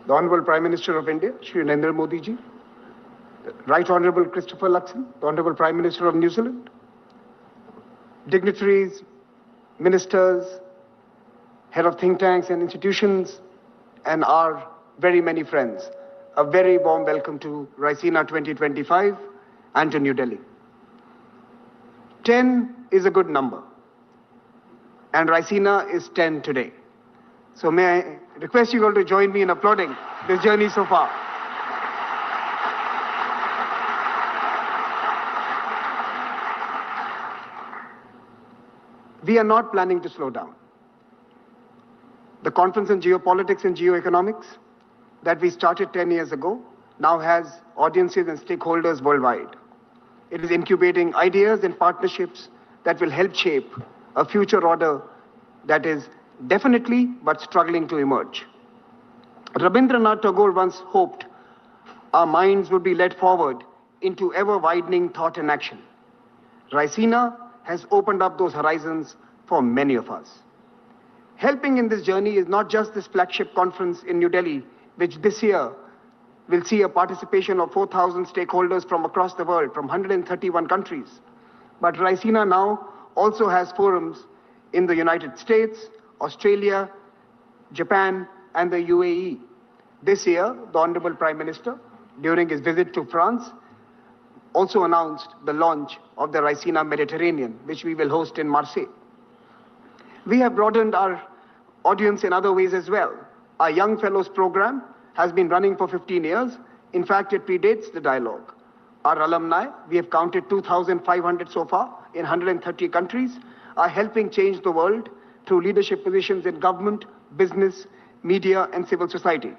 the Honorable Prime Minister of India, Shri Narendra Modi ji, the Right Honorable Christopher Luxon, the Honorable Prime Minister of New Zealand, dignitaries, ministers, head of think tanks and institutions, and our very many friends. A very warm welcome to Raisina 2025 and to New Delhi. 10 is a good number, and Raisina is 10 today. So may I request you all to join me in applauding this journey so far. We are not planning to slow down. The Conference on Geopolitics and Geoeconomics that we started 10 years ago now has audiences and stakeholders worldwide. It is incubating ideas and partnerships that will help shape a future order that is definitely but struggling to emerge. Rabindranath Tagore once hoped our minds would be led forward into ever-widening thought and action. Raisina has opened up those horizons for many of us. Helping in this journey is not just this flagship conference in New Delhi, which this year will see a participation of 4,000 stakeholders from across the world, from 131 countries. But Raisina now also has forums in the United States, Australia, Japan, and the UAE. This year, the Honorable Prime Minister, during his visit to France, also announced the launch of the Raisina Mediterranean, which we will host in Marseille. We have broadened our audience in other ways as well. Our Young Fellows program has been running for 15 years. In fact, it predates the dialogue. Our alumni, we have counted 2,500 so far in 130 countries, are helping change the world through leadership positions in government, business, media, and civil society.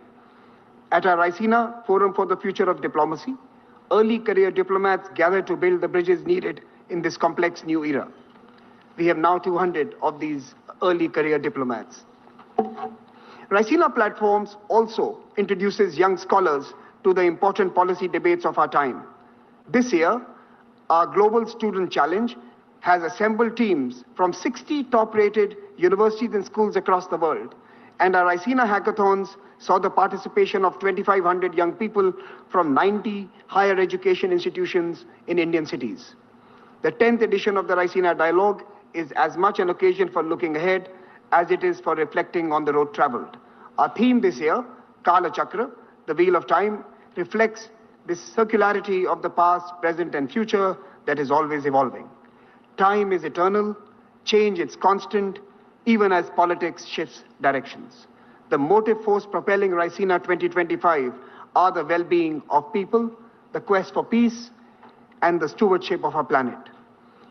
At our Raisina Forum for the Future of Diplomacy, early career diplomats gather to build the bridges needed in this complex new era. We have now 200 of these early career diplomats. Raisina Platforms also introduces young scholars to the important policy debates of our time. This year, our Global Student Challenge has assembled teams from 60 top-rated universities and schools across the world. And our Raisina Hackathons saw the participation of 2,500 young people from 90 higher education institutions in Indian cities. The 10th edition of the Raisina Dialogue is as much an occasion for looking ahead as it is for reflecting on the road traveled. Our theme this year, Kala Chakra, the Wheel of Time, reflects this circularity of the past, present, and future that is always evolving. Time is eternal, change is constant, even as politics shifts directions. The motive force propelling Raisina 2025 are the well-being of people, the quest for peace, and the stewardship of our planet.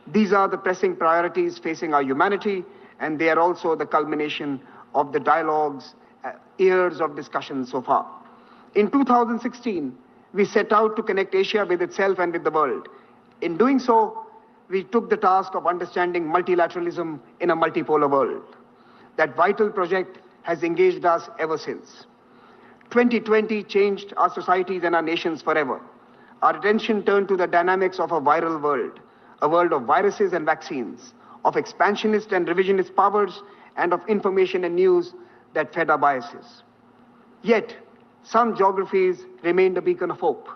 These are the pressing priorities facing our humanity, and they are also the culmination of the dialogues, years of discussion so far. In 2016, we set out to connect Asia with itself and with the world. In doing so, we took the task of understanding multilateralism in a multipolar world. That vital project has engaged us ever since. 2020 changed our societies and our nations forever. Our attention turned to the dynamics of a viral world, a world of viruses and vaccines, of expansionist and revisionist powers, and of information and news that fed our biases. Yet, some geographies remained a beacon of hope.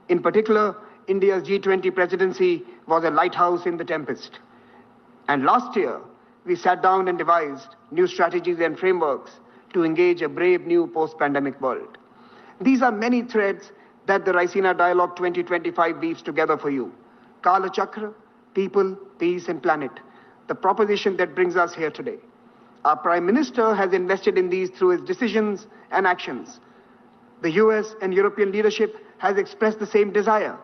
In particular, India's G20 presidency was a lighthouse in the tempest. And last year, we sat down and devised new strategies and frameworks to engage a brave new post-pandemic world. These are many threads that the Raisina Dialogue 2025 weaves together for you. Kala Chakra, people, peace, and planet, the proposition that brings us here today. Our Prime Minister has invested in these through his decisions and actions. The US and European leadership has expressed the same desire.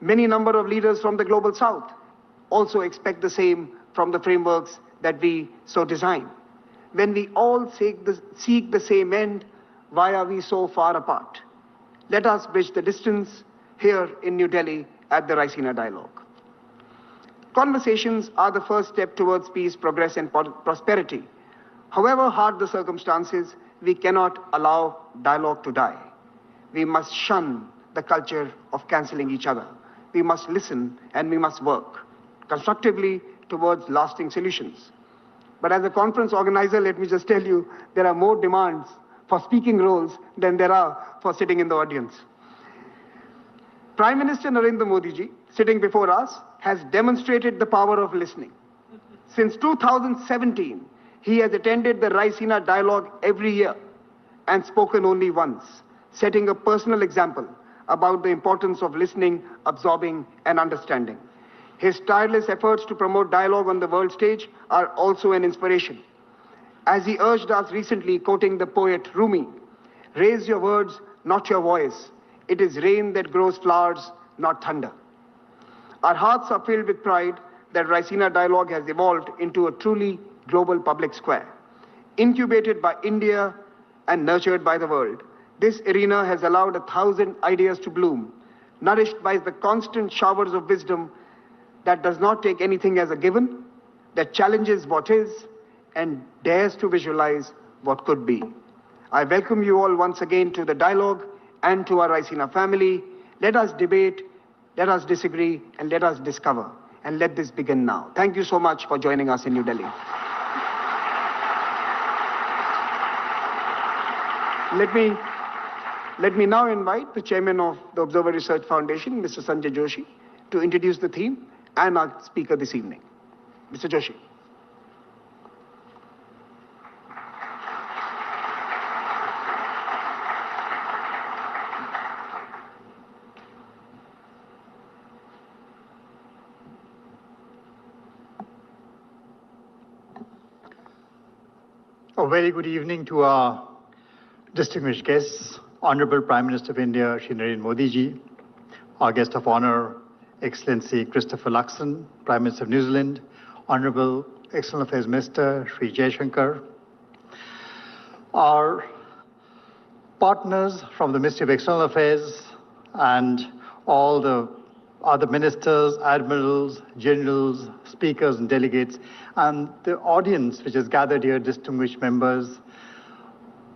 Many number of leaders from the Global South also expect the same from the frameworks that we so design. When we all seek the same end, why are we so far apart? Let us bridge the distance here in New Delhi at the Raisina Dialogue. Conversations are the first step towards peace, progress, and prosperity. However hard the circumstances, we cannot allow dialogue to die. We must shun the culture of cancelling each other. We must listen and we must work constructively towards lasting solutions. But as a conference organizer, let me just tell you, there are more demands for speaking roles than there are for sitting in the audience. Prime Minister Narendra Modi ji, sitting before us, has demonstrated the power of listening. Since 2017, he has attended the Raisina dialogue every year and spoken only once, setting a personal example about the importance of listening, absorbing, and understanding. His tireless efforts to promote dialogue on the world stage are also an inspiration. As he urged us recently, quoting the poet Rumi, "Raise your words, not your voice. It is rain that grows flowers, not thunder." Our hearts are filled with pride that Raisina Dialogue has evolved into a truly global public square. Incubated by India and nurtured by the world, this arena has allowed 1,000 ideas to bloom, nourished by the constant showers of wisdom that does not take anything as a given, that challenges what is, and dares to visualize what could be. I welcome you all once again to the dialogue and to our Raisina family. Let us debate, let us disagree, and let us discover. And let this begin now. Thank you so much for joining us in New Delhi. Let me now invite the chairman of the Observer Research Foundation, Mr. Sanjay Joshi, to introduce the theme and our speaker this evening. Mr. Joshi. A very good evening to our distinguished guests, Honorable Prime Minister of India, Shri Narendra Modi ji, our guest of honor, Excellency Christopher Luxon, Prime Minister of New Zealand, Honorable External Affairs Minister, Shri Jaishankar, our partners from the Ministry of External Affairs and all the other ministers, admirals, generals, speakers and delegates, and the audience which is gathered here, distinguished members,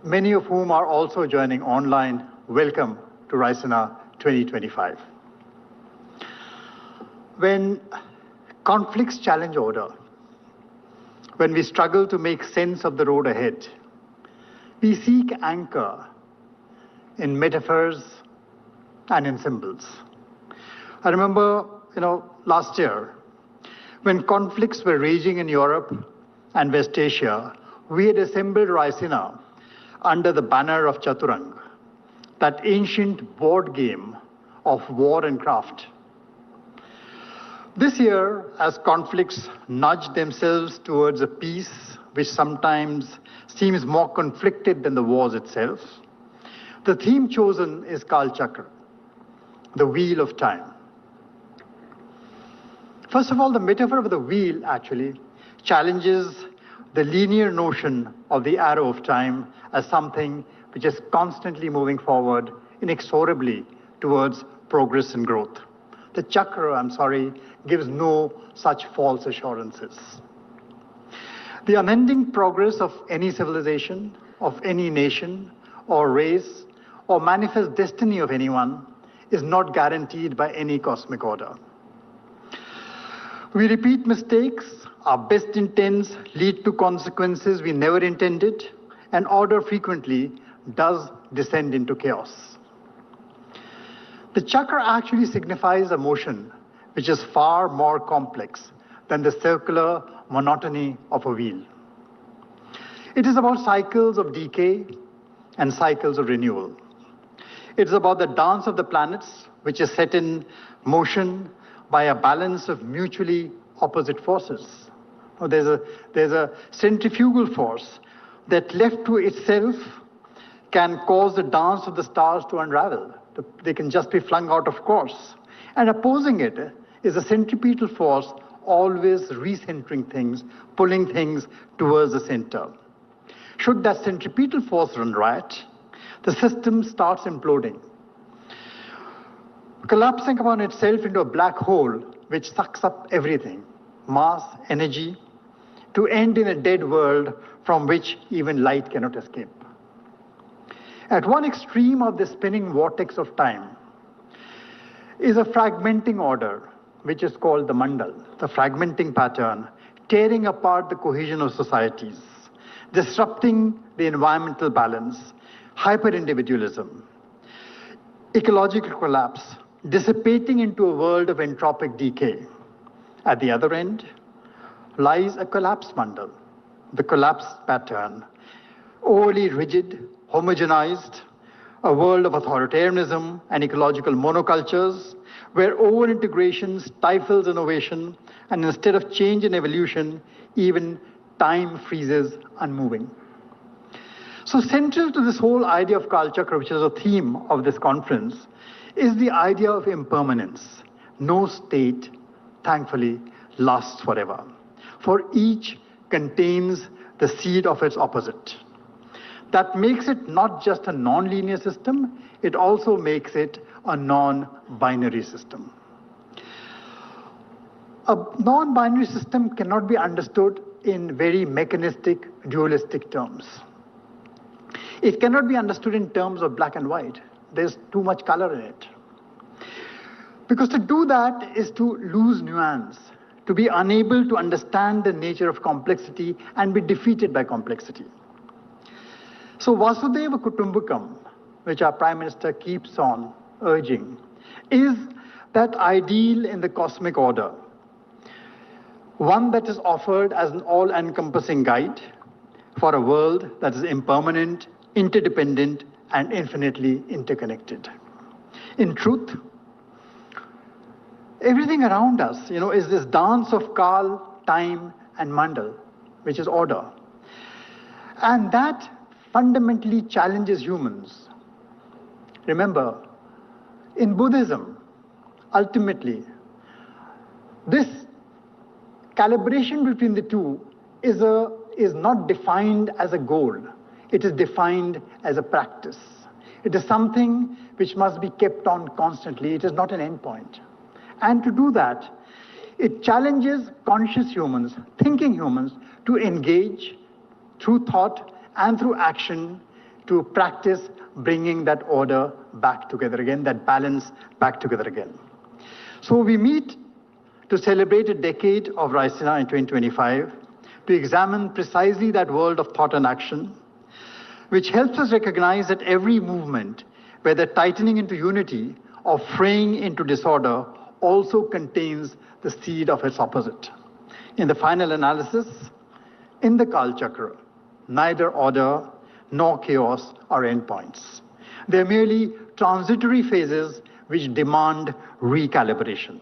many of whom are also joining online. Welcome to Raisina 2025. When conflicts challenge order, when we struggle to make sense of the road ahead, we seek anchor in metaphors and in symbols. I remember, last year, when conflicts were raging in Europe and West Asia, we had assembled Raisina under the banner of Chaturanga, that ancient board game of war and craft. This year, as conflicts nudge themselves towards a peace which sometimes seems more conflicted than the wars itself, the theme chosen is Kal Chakra, the wheel of time. First of all, the metaphor of the wheel actually challenges the linear notion of the arrow of time as something which is constantly moving forward inexorably towards progress and growth. The chakra, gives no such false assurances. The unending progress of any civilization, of any nation or race, or manifest destiny of anyone is not guaranteed by any cosmic order. We repeat mistakes, our best intents lead to consequences we never intended, and order frequently does descend into chaos. The chakra actually signifies a motion which is far more complex than the circular monotony of a wheel. It is about cycles of decay and cycles of renewal. It is about the dance of the planets, which is set in motion by a balance of mutually opposite forces. There's a centrifugal force that left to itself can cause the dance of the stars to unravel. They can just be flung out of course. And opposing it is a centripetal force always recentering things, pulling things towards the center. Should that centripetal force run riot, the system starts imploding, collapsing upon itself into a black hole which sucks up everything, mass, energy, to end in a dead world from which even light cannot escape. At one extreme of the spinning vortex of time is a fragmenting order, which is called the mandal, the fragmenting pattern, tearing apart the cohesion of societies, disrupting the environmental balance, hyper-individualism, ecological collapse, dissipating into a world of entropic decay. At the other end lies a collapse bundle, the collapse pattern, overly rigid, homogenized, a world of authoritarianism and ecological monocultures, where over-integration stifles innovation, and instead of change and evolution, even time freezes unmoving. So central to this whole idea of Kalchakra, which is a theme of this conference, is the idea of impermanence. No state, thankfully, lasts forever, for each contains the seed of its opposite. That makes it not just a non-linear system, it also makes it a non-binary system. A non-binary system cannot be understood in very mechanistic, dualistic terms. It cannot be understood in terms of black and white. There's too much color in it. Because to do that is to lose nuance, to be unable to understand the nature of complexity and be defeated by complexity. So Vasudhaiva Kutumbakam, which our Prime Minister keeps on urging, is that ideal in the cosmic order, one that is offered as an all-encompassing guide for a world that is impermanent, interdependent, and infinitely interconnected. In truth, everything around us, is this dance of Kal, time, and Mandal, which is order. And that fundamentally challenges humans. Remember, in Buddhism, ultimately, this calibration between the two is not defined as a goal. It is defined as a practice. It is something which must be kept on constantly. It is not an endpoint. And to do that, it challenges conscious humans, thinking humans, to engage through thought and through action to practice bringing that order back together again, that balance back together again. So we meet to celebrate a decade of Raisina in 2025, to examine precisely that world of thought and action, which helps us recognize that every movement, whether tightening into unity or fraying into disorder, also contains the seed of its opposite. In the final analysis, in the Kalchakra, neither order nor chaos are endpoints. They're merely transitory phases which demand recalibration.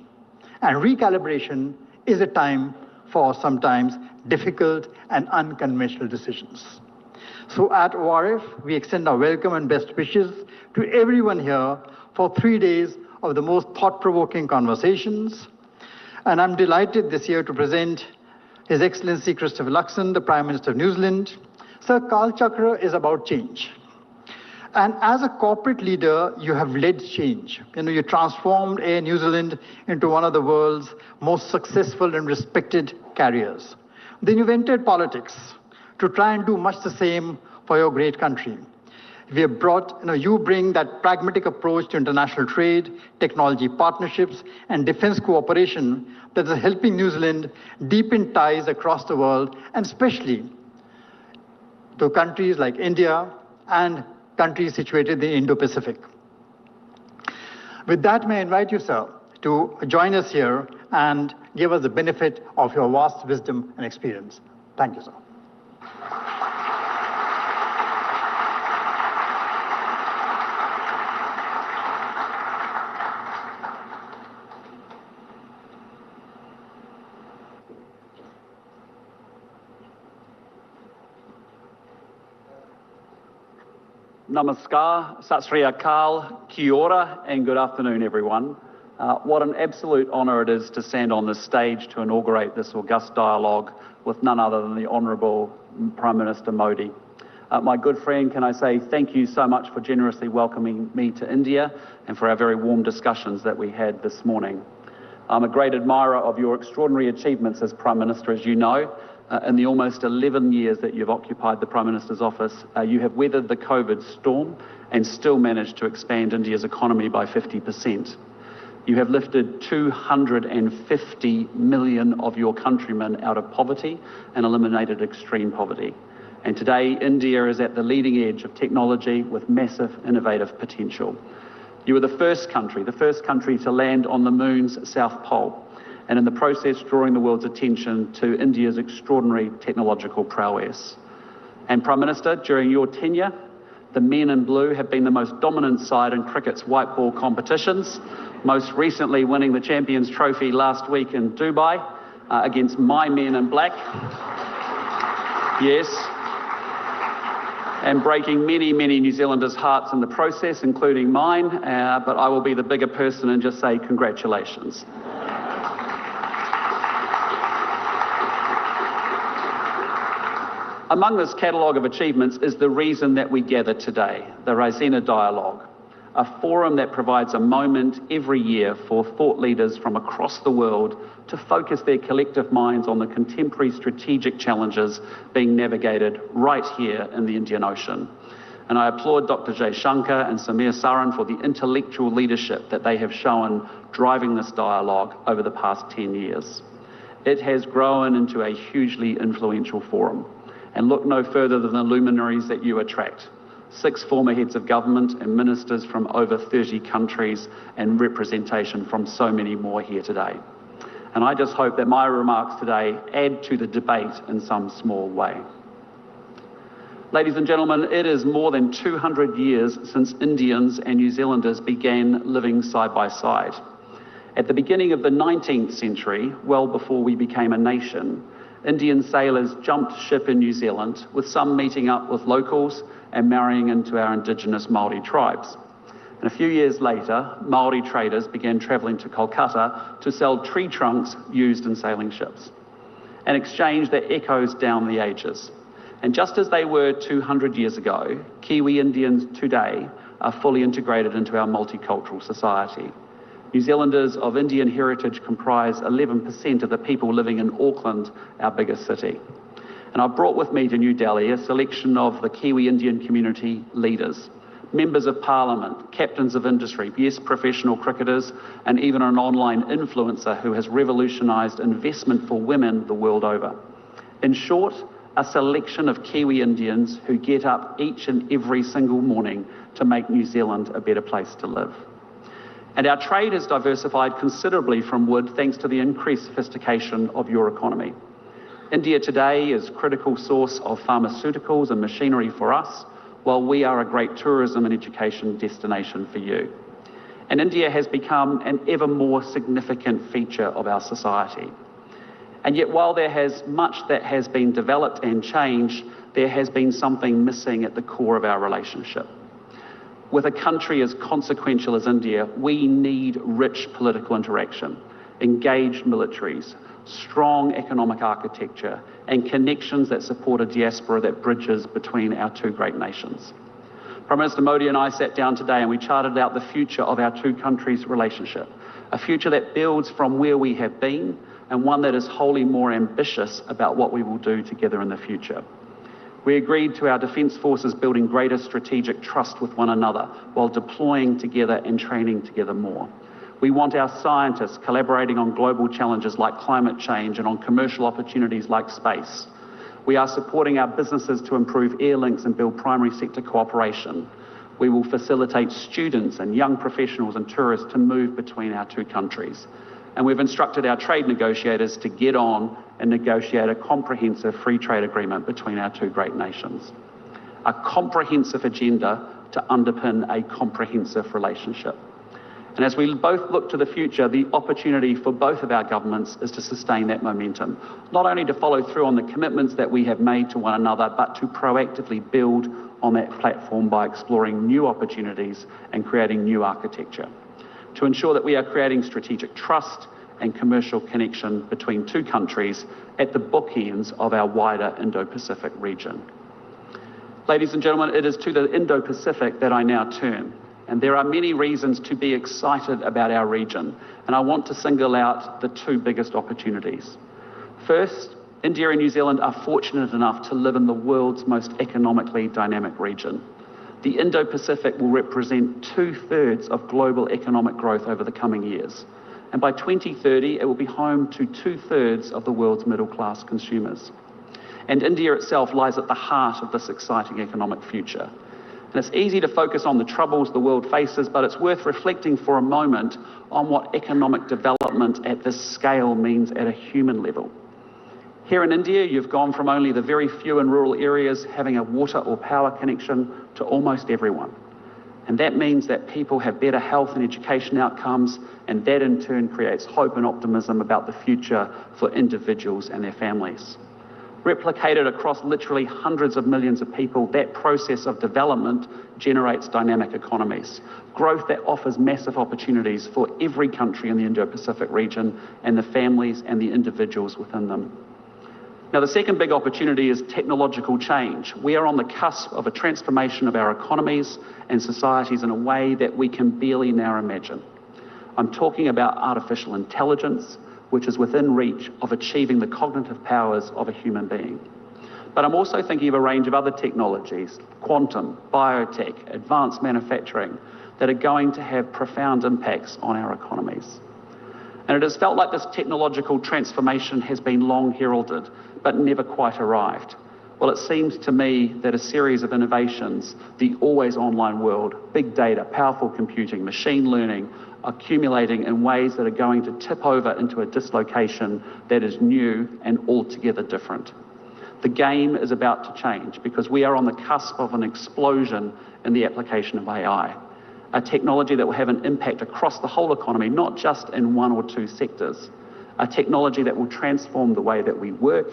And recalibration is a time for sometimes difficult and unconventional decisions. So at ORF, we extend our welcome and best wishes to everyone here for 3 days of the most thought-provoking conversations. And I'm delighted this year to present His Excellency Christopher Luxon, the Prime Minister of New Zealand. Sir, Kalchakra is about change. And as a corporate leader, you have led change. You transformed Air New Zealand into one of the world's most successful and respected carriers. Then you've entered politics to try and do much the same for your great country. We have brought, you bring that pragmatic approach to international trade, technology partnerships, and defense cooperation that is helping New Zealand deepen ties across the world, and especially to countries like India and countries situated in the Indo-Pacific. With that, may I invite you, sir, to join us here and give us the benefit of your vast wisdom and experience. Thank you, sir. Namaskar, Sat Sri Akal, Kia ora, and good afternoon, everyone. What an absolute honour it is to stand on this stage to inaugurate this august dialogue with none other than the Honourable Prime Minister Modi. My good friend, can I say thank you so much for generously welcoming me to India and for our very warm discussions that we had this morning. I'm a great admirer of your extraordinary achievements as Prime Minister, as you know. In the almost 11 years that you've occupied the Prime Minister's office, you have weathered the COVID storm and still managed to expand India's economy by 50%. You have lifted 250 million of your countrymen out of poverty and eliminated extreme poverty. And today, India is at the leading edge of technology with massive innovative potential. You were the first country to land on the moon's south pole, and in the process drawing the world's attention to India's extraordinary technological prowess. And Prime Minister, during your tenure, the men in blue have been the most dominant side in cricket's white ball competitions, most recently winning the Champions Trophy last week in Dubai against my men in black. Yes. And breaking many, many New Zealanders' hearts in the process, including mine, but I will be the bigger person and just say congratulations. Among this catalogue of achievements is the reason that we gather today, the Raisina Dialogue, a forum that provides a moment every year for thought leaders from across the world to focus their collective minds on the contemporary strategic challenges being navigated right here in the Indian Ocean. And I applaud Dr. Jaishankar and Samir Saran for the intellectual leadership that they have shown driving this dialogue over the past 10 years. It has grown into a hugely influential forum. And look no further than the luminaries that you attract. 6 former heads of government and ministers from over 30 countries and representation from so many more here today. And I just hope that my remarks today add to the debate in some small way. Ladies and gentlemen, it is more than 200 years since Indians and New Zealanders began living side by side. At the beginning of the 19th century, well before we became a nation, Indian sailors jumped ship in New Zealand, with some meeting up with locals and marrying into our indigenous Māori tribes. And a few years later, Māori traders began travelling to Kolkata to sell tree trunks used in sailing ships, an exchange that echoes down the ages. And just as they were 200 years ago, Kiwi Indians today are fully integrated into our multicultural society. New Zealanders of Indian heritage comprise 11% of the people living in Auckland, our biggest city. And I've brought with me to New Delhi a selection of the Kiwi Indian community leaders, members of parliament, captains of industry, yes, professional cricketers, and even an online influencer who has revolutionised investment for women the world over. In short, a selection of Kiwi Indians who get up each and every single morning to make New Zealand a better place to live. And our trade has diversified considerably from wood thanks to the increased sophistication of your economy. India today is a critical source of pharmaceuticals and machinery for us, while we are a great tourism and education destination for you. And India has become an ever more significant feature of our society. And yet while there has much that has been developed and changed, there has been something missing at the core of our relationship. With a country as consequential as India, we need rich political interaction, engaged militaries, strong economic architecture, and connections that support a diaspora that bridges between our two great nations. Prime Minister Modi and I sat down today and we charted out the future of our two countries' relationship, a future that builds from where we have been and one that is wholly more ambitious about what we will do together in the future. We agreed to our Defence Forces building greater strategic trust with one another while deploying together and training together more. We want our scientists collaborating on global challenges like climate change and on commercial opportunities like space. We are supporting our businesses to improve air links and build primary sector cooperation. We will facilitate students and young professionals and tourists to move between our two countries. And we've instructed our trade negotiators to get on and negotiate a comprehensive free trade agreement between our two great nations. A comprehensive agenda to underpin a comprehensive relationship. And as we both look to the future, the opportunity for both of our governments is to sustain that momentum, not only to follow through on the commitments that we have made to one another, but to proactively build on that platform by exploring new opportunities and creating new architecture, to ensure that we are creating strategic trust and commercial connection between two countries at the bookends of our wider Indo-Pacific region. Ladies and gentlemen, it is to the Indo-Pacific that I now turn. And there are many reasons to be excited about our region, and I want to single out the two biggest opportunities. First, India and New Zealand are fortunate enough to live in the world's most economically dynamic region. The Indo-Pacific will represent 2/3 of global economic growth over the coming years. And by 2030, it will be home to 2/3 of the world's middle-class consumers. And India itself lies at the heart of this exciting economic future. And it's easy to focus on the troubles the world faces, but it's worth reflecting for a moment on what economic development at this scale means at a human level. Here in India, you've gone from only the very few in rural areas having a water or power connection to almost everyone. And that means that people have better health and education outcomes, and that in turn creates hope and optimism about the future for individuals and their families. Replicated across literally hundreds of millions of people, that process of development generates dynamic economies. Growth that offers massive opportunities for every country in the Indo-Pacific region and the families and the individuals within them. Now, the second big opportunity is technological change. We are on the cusp of a transformation of our economies and societies in a way that we can barely now imagine. I'm talking about artificial intelligence, which is within reach of achieving the cognitive powers of a human being. But I'm also thinking of a range of other technologies, quantum, biotech, advanced manufacturing, that are going to have profound impacts on our economies. And it has felt like this technological transformation has been long heralded, but never quite arrived. Well, it seems to me that a series of innovations, the always online world, big data, powerful computing, machine learning, accumulating in ways that are going to tip over into a dislocation that is new and altogether different. The game is about to change because we are on the cusp of an explosion in the application of AI, a technology that will have an impact across the whole economy, not just in one or two sectors, a technology that will transform the way that we work,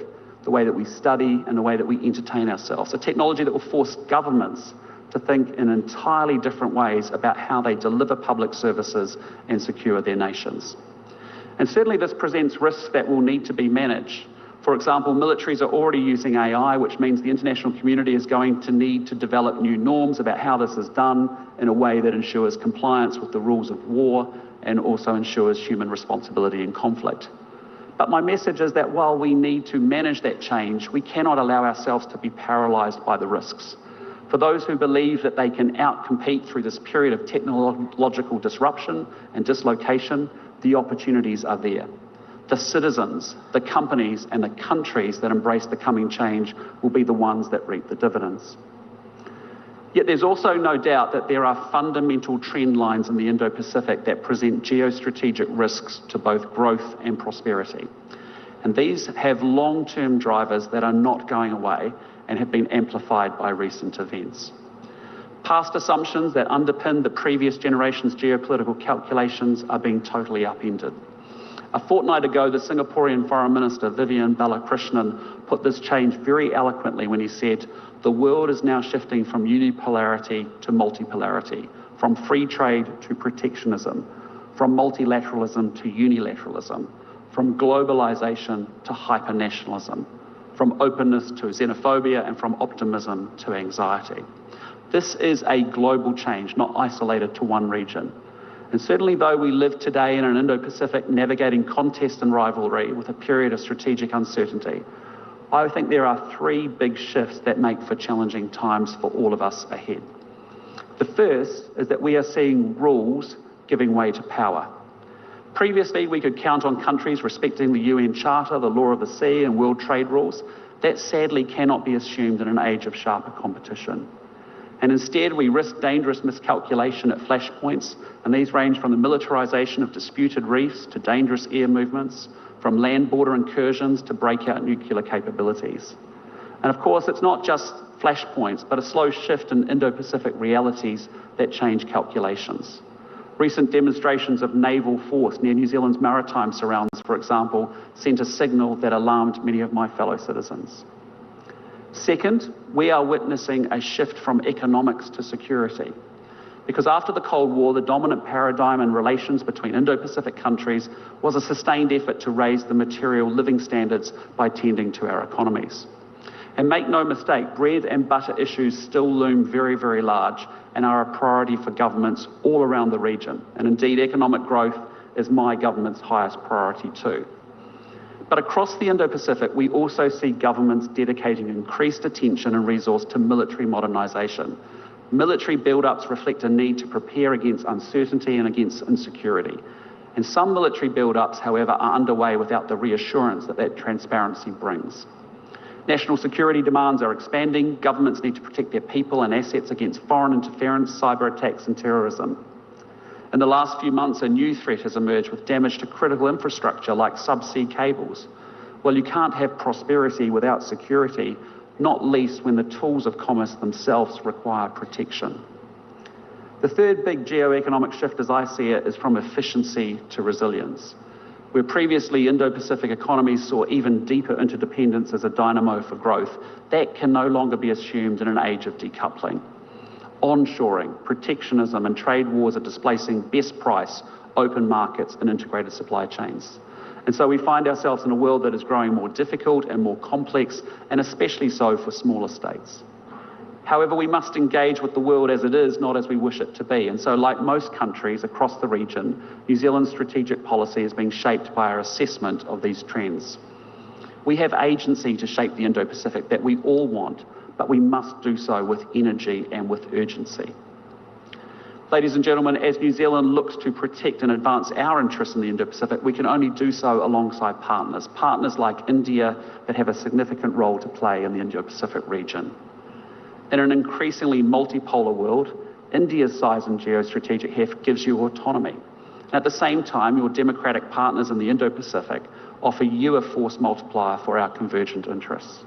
the way that we study, and the way that we entertain ourselves, a technology that will force governments to think in entirely different ways about how they deliver public services and secure their nations. And certainly this presents risks that will need to be managed. For example, militaries are already using AI, which means the international community is going to need to develop new norms about how this is done in a way that ensures compliance with the rules of war and also ensures human responsibility in conflict. But my message is that while we need to manage that change, we cannot allow ourselves to be paralysed by the risks. For those who believe that they can outcompete through this period of technological disruption and dislocation, the opportunities are there. The citizens, the companies, and the countries that embrace the coming change will be the ones that reap the dividends. Yet there's also no doubt that there are fundamental trend lines in the Indo-Pacific that present geostrategic risks to both growth and prosperity. And these have long-term drivers that are not going away and have been amplified by recent events. Past assumptions that underpin the previous generation's geopolitical calculations are being totally upended. A fortnight ago, the Singaporean Foreign Minister, Vivian Balakrishnan, put this change very eloquently when he said, "The world is now shifting from unipolarity to multipolarity, from free trade to protectionism, from multilateralism to unilateralism, from globalization to hypernationalism, from openness to xenophobia, and from optimism to anxiety." This is a global change, not isolated to one region. And certainly though we live today in an Indo-Pacific navigating contest and rivalry with a period of strategic uncertainty, I think there are three big shifts that make for challenging times for all of us ahead. The first is that we are seeing rules giving way to power. Previously, we could count on countries respecting the UN Charter, the law of the sea, and world trade rules. That sadly cannot be assumed in an age of sharper competition. And instead, we risk dangerous miscalculation at flashpoints, and these range from the militarization of disputed reefs to dangerous air movements, from land border incursions to breakout nuclear capabilities. And of course, it's not just flashpoints, but a slow shift in Indo-Pacific realities that change calculations. Recent demonstrations of naval force near New Zealand's maritime surrounds, for example, sent a signal that alarmed many of my fellow citizens. Second, we are witnessing a shift from economics to security. Because after the Cold War, the dominant paradigm in relations between Indo-Pacific countries was a sustained effort to raise the material living standards by tending to our economies. And make no mistake, bread and butter issues still loom very, very large and are a priority for governments all around the region. And indeed, economic growth is my government's highest priority too. But across the Indo-Pacific, we also see governments dedicating increased attention and resource to military modernisation. Military build-ups reflect a need to prepare against uncertainty and against insecurity. And some military build-ups, however, are underway without the reassurance that transparency brings. National security demands are expanding. Governments need to protect their people and assets against foreign interference, cyber attacks and terrorism. In the last few months, a new threat has emerged with damage to critical infrastructure like subsea cables. Well, you can't have prosperity without security, not least when the tools of commerce themselves require protection. The third big geo-economic shift, as I see it, is from efficiency to resilience. Where previously Indo-Pacific economies saw even deeper interdependence as a dynamo for growth, that can no longer be assumed in an age of decoupling. Onshoring, protectionism and trade wars are displacing best price, open markets and integrated supply chains. And so we find ourselves in a world that is growing more difficult and more complex, and especially so for smaller states. However, we must engage with the world as it is, not as we wish it to be. And so, like most countries across the region, New Zealand's strategic policy is being shaped by our assessment of these trends. We have agency to shape the Indo-Pacific that we all want, but we must do so with energy and with urgency. Ladies and gentlemen, as New Zealand looks to protect and advance our interests in the Indo-Pacific, we can only do so alongside partners like India that have a significant role to play in the Indo-Pacific region. In an increasingly multipolar world, India's size and geostrategic heft gives you autonomy. And at the same time, your democratic partners in the Indo-Pacific offer you a force multiplier for our convergent interests.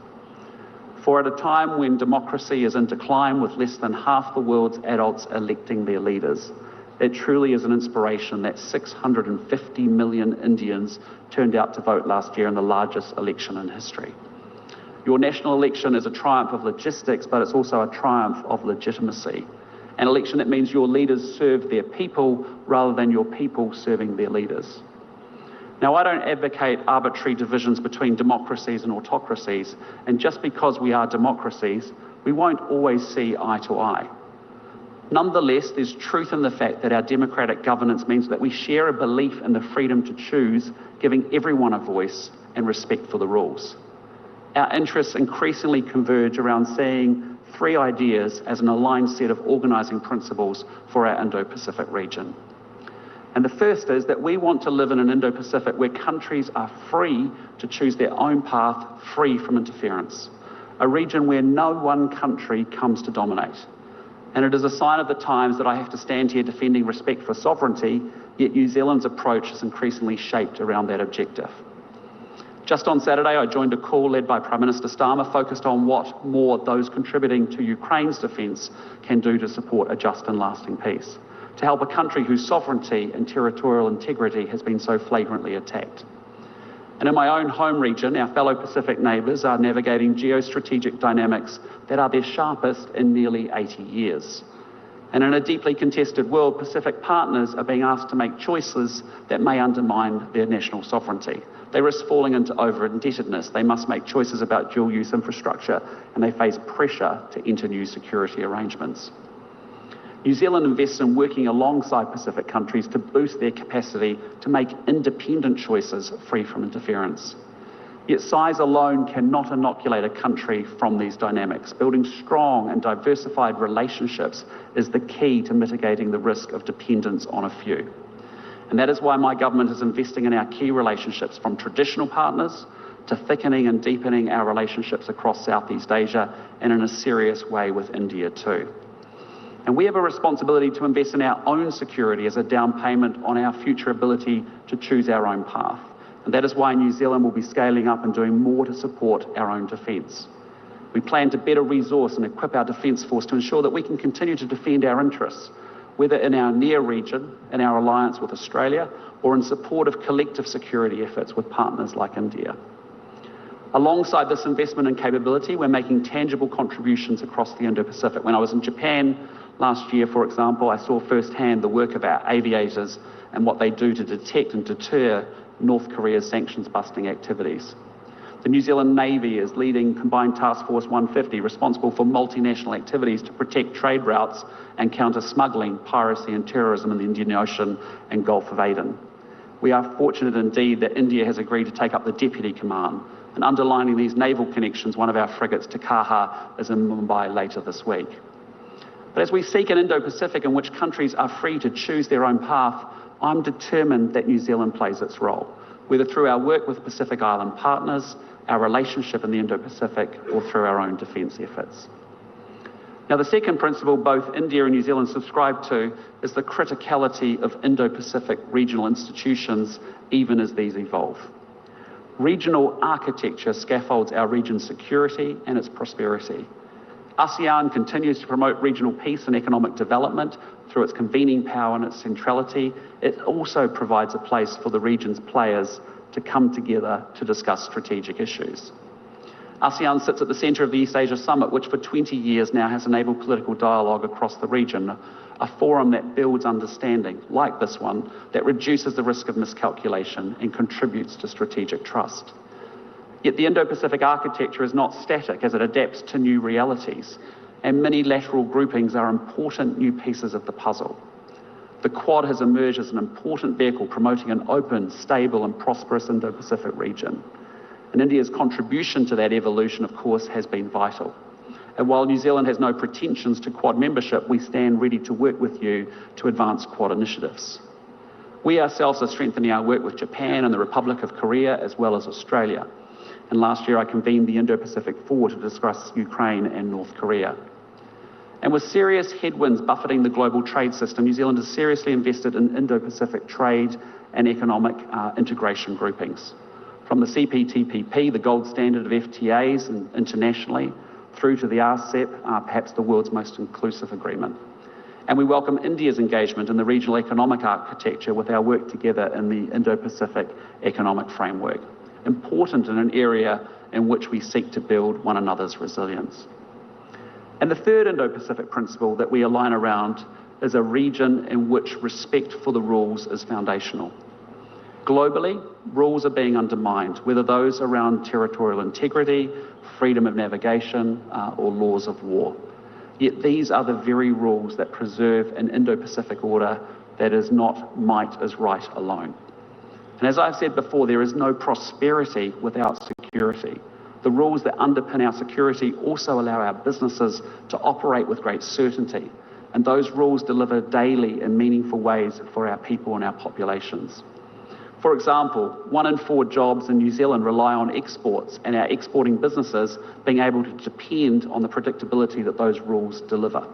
For at a time when democracy is in decline with less than half the world's adults electing their leaders, it truly is an inspiration that 650 million Indians turned out to vote last year in the largest election in history. Your national election is a triumph of logistics, but it's also a triumph of legitimacy. An election that means your leaders serve their people rather than your people serving their leaders. Now, I don't advocate arbitrary divisions between democracies and autocracies, and just because we are democracies, we won't always see eye to eye. Nonetheless, there's truth in the fact that our democratic governance means that we share a belief in the freedom to choose, giving everyone a voice and respect for the rules. Our interests increasingly converge around seeing three ideas as an aligned set of organising principles for our Indo-Pacific region. And the first is that we want to live in an Indo-Pacific where countries are free to choose their own path, free from interference. A region where no one country comes to dominate. And it is a sign of the times that I have to stand here defending respect for sovereignty, yet New Zealand's approach is increasingly shaped around that objective. Just on Saturday, I joined a call led by Prime Minister Starmer focused on what more those contributing to Ukraine's defence can do to support a just and lasting peace, to help a country whose sovereignty and territorial integrity has been so flagrantly attacked. And in my own home region, our fellow Pacific neighbours are navigating geostrategic dynamics that are their sharpest in nearly 80 years. And in a deeply contested world, Pacific partners are being asked to make choices that may undermine their national sovereignty. They risk falling into over-indebtedness. They must make choices about dual-use infrastructure, and they face pressure to enter new security arrangements. New Zealand invests in working alongside Pacific countries to boost their capacity to make independent choices free from interference. Yet size alone cannot inoculate a country from these dynamics. Building strong and diversified relationships is the key to mitigating the risk of dependence on a few. And that is why my government is investing in our key relationships, from traditional partners to thickening and deepening our relationships across Southeast Asia, and in a serious way with India too. And we have a responsibility to invest in our own security as a down payment on our future ability to choose our own path. And that is why New Zealand will be scaling up and doing more to support our own defence. We plan to better resource and equip our defence force to ensure that we can continue to defend our interests, whether in our near region, in our alliance with Australia, or in support of collective security efforts with partners like India. Alongside this investment in capability, we're making tangible contributions across the Indo-Pacific. When I was in Japan last year, for example, I saw firsthand the work of our aviators and what they do to detect and deter North Korea's sanctions-busting activities. The New Zealand Navy is leading Combined Task Force 150, responsible for multinational activities to protect trade routes and counter smuggling, piracy and terrorism in the Indian Ocean and Gulf of Aden. We are fortunate indeed that India has agreed to take up the deputy command, and underlining these naval connections, one of our frigates, Takaha, is in Mumbai later this week. But as we seek an Indo-Pacific in which countries are free to choose their own path, I'm determined that New Zealand plays its role, whether through our work with Pacific Island partners, our relationship in the Indo-Pacific, or through our own defence efforts. Now, the second principle both India and New Zealand subscribe to is the criticality of Indo-Pacific regional institutions, even as these evolve. Regional architecture scaffolds our region's security and its prosperity. ASEAN continues to promote regional peace and economic development through its convening power and its centrality. It also provides a place for the region's players to come together to discuss strategic issues. ASEAN sits at the centre of the East Asia Summit, which for 20 years now has enabled political dialogue across the region, a forum that builds understanding, like this one, that reduces the risk of miscalculation and contributes to strategic trust. Yet the Indo-Pacific architecture is not static as it adapts to new realities, and many-lateral groupings are important new pieces of the puzzle. The Quad has emerged as an important vehicle promoting an open, stable and prosperous Indo-Pacific region. And India's contribution to that evolution, of course, has been vital. And while New Zealand has no pretensions to Quad membership, we stand ready to work with you to advance Quad initiatives. We ourselves are strengthening our work with Japan and the Republic of Korea, as well as Australia. And last year I convened the Indo-Pacific Four to discuss Ukraine and North Korea. And with serious headwinds buffeting the global trade system, New Zealand has seriously invested in Indo-Pacific trade and economic integration groupings. From the CPTPP, the gold standard of FTAs internationally, through to the RCEP, perhaps the world's most inclusive agreement. And we welcome India's engagement in the regional economic architecture with our work together in the Indo-Pacific Economic Framework, important in an area in which we seek to build one another's resilience. And the third Indo-Pacific principle that we align around is a region in which respect for the rules is foundational. Globally, rules are being undermined, whether those around territorial integrity, freedom of navigation, or laws of war. Yet these are the very rules that preserve an Indo-Pacific order that is not might is right alone. And as I've said before, there is no prosperity without security. The rules that underpin our security also allow our businesses to operate with great certainty, and those rules deliver daily in meaningful ways for our people and our populations. For example, 1 in 4 jobs in New Zealand rely on exports, and our exporting businesses being able to depend on the predictability that those rules deliver.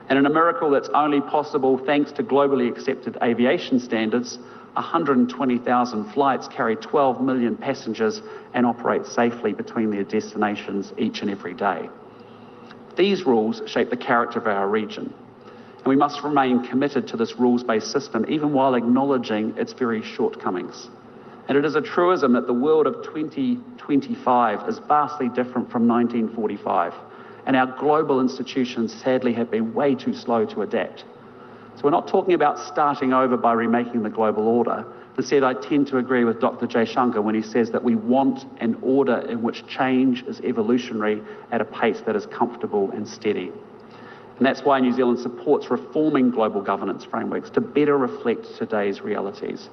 And in a miracle that's only possible thanks to globally accepted aviation standards, 120,000 flights carry 12 million passengers and operate safely between their destinations each and every day. These rules shape the character of our region. And we must remain committed to this rules-based system, even while acknowledging its very shortcomings. And it is a truism that the world of 2025 is vastly different from 1945, and our global institutions sadly have been way too slow to adapt. So we're not talking about starting over by remaking the global order. Instead, I tend to agree with Dr. Jaishankar when he says that we want an order in which change is evolutionary at a pace that is comfortable and steady. And that's why New Zealand supports reforming global governance frameworks to better reflect today's realities.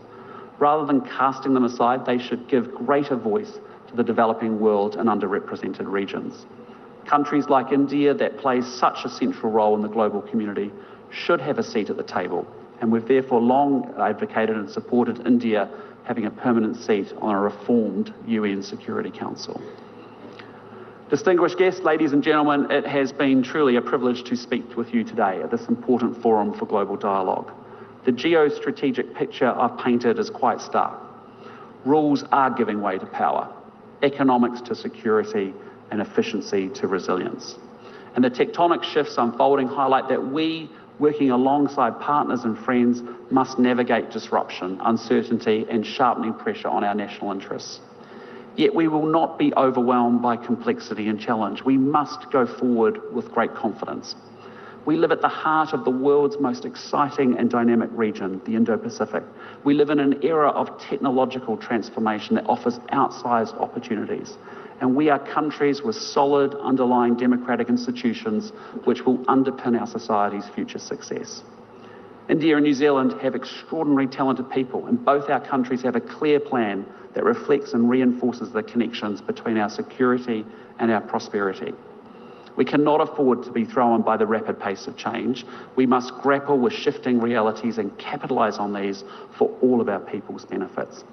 Rather than casting them aside, they should give greater voice to the developing world and underrepresented regions. Countries like India, that plays such a central role in the global community, should have a seat at the table. And we've therefore long advocated and supported India having a permanent seat on a reformed UN Security Council. Distinguished guests, ladies and gentlemen, it has been truly a privilege to speak with you today at this important forum for global dialogue. The geostrategic picture I've painted is quite stark. Rules are giving way to power, economics to security, and efficiency to resilience. And the tectonic shifts unfolding highlight that we, working alongside partners and friends, must navigate disruption, uncertainty, and sharpening pressure on our national interests. Yet we will not be overwhelmed by complexity and challenge. We must go forward with great confidence. We live at the heart of the world's most exciting and dynamic region, the Indo-Pacific. We live in an era of technological transformation that offers outsized opportunities. And we are countries with solid underlying democratic institutions which will underpin our society's future success. India and New Zealand have extraordinarily talented people, and both our countries have a clear plan that reflects and reinforces the connections between our security and our prosperity. We cannot afford to be thrown by the rapid pace of change. We must grapple with shifting realities and capitalise on these for all of our people's benefits.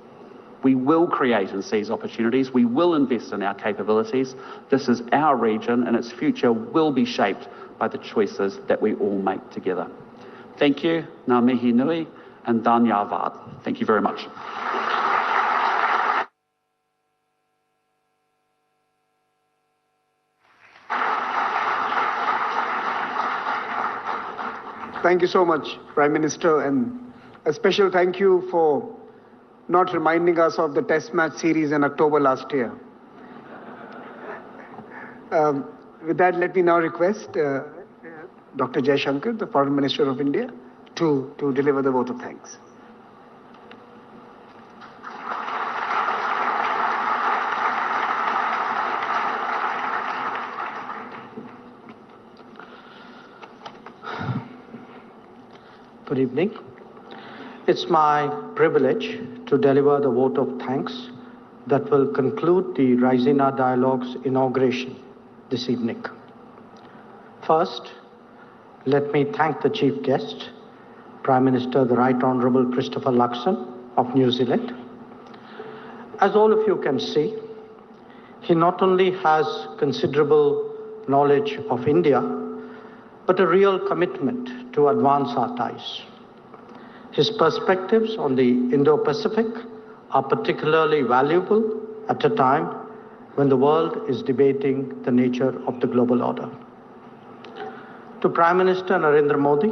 We will create and seize opportunities. We will invest in our capabilities. This is our region, and its future will be shaped by the choices that we all make together. Thank you, ngā mihi nui, and dhanyavad. Thank you very much. Thank you so much, Prime Minister, and a special thank you for not reminding us of the Test match series in October last year. With that, let me now request Dr. Jaishankar, the Foreign Minister of India, to deliver the vote of thanks. Good evening. It's my privilege to deliver the vote of thanks that will conclude the Raisina Dialogue's inauguration this evening. First, let me thank the chief guest, Prime Minister the Right Honourable Christopher Luxon of New Zealand. As all of you can see, he not only has considerable knowledge of India, but a real commitment to advance our ties. His perspectives on the Indo-Pacific are particularly valuable at a time when the world is debating the nature of the global order. To Prime Minister Narendra Modi,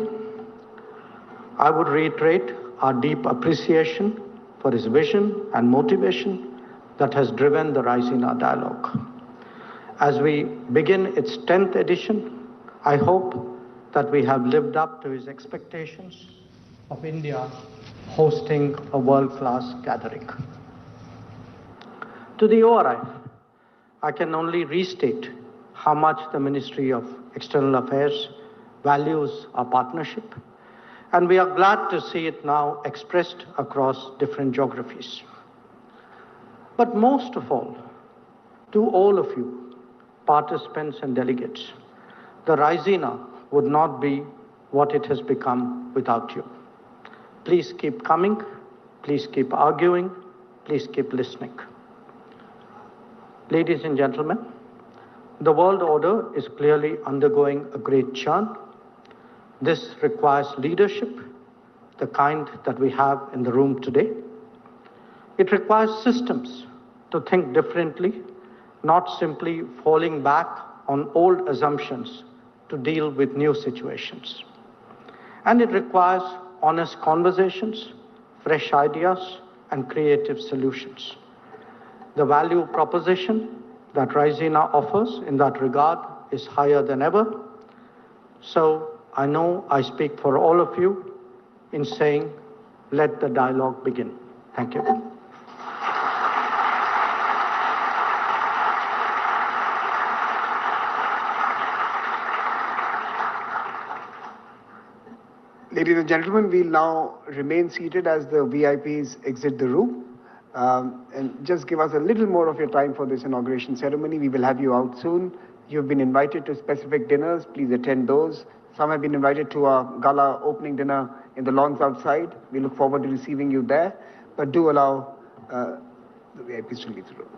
I would reiterate our deep appreciation for his vision and motivation that has driven the Raisina Dialogue. As we begin its 10th edition, I hope that we have lived up to his expectations of India hosting a world-class gathering. To the ORF, I can only restate how much the Ministry of External Affairs values our partnership, and we are glad to see it now expressed across different geographies. But most of all, to all of you, participants and delegates, the Raisina would not be what it has become without you. Please keep coming, please keep arguing, please keep listening. Ladies and gentlemen, the world order is clearly undergoing a great churn. This requires leadership, the kind that we have in the room today. It requires systems to think differently, not simply falling back on old assumptions to deal with new situations. And it requires honest conversations, fresh ideas, and creative solutions. The value proposition that Raisina offers in that regard is higher than ever. So I know I speak for all of you in saying, let the dialogue begin. Thank you. Ladies and gentlemen, we'll now remain seated as the VIPs exit the room. And just give us a little more of your time for this inauguration ceremony. We will have you out soon. You've been invited to specific dinners. Please attend those. Some have been invited to our gala opening dinner in the lawns outside. We look forward to receiving you there. But do allow the VIPs to leave the room.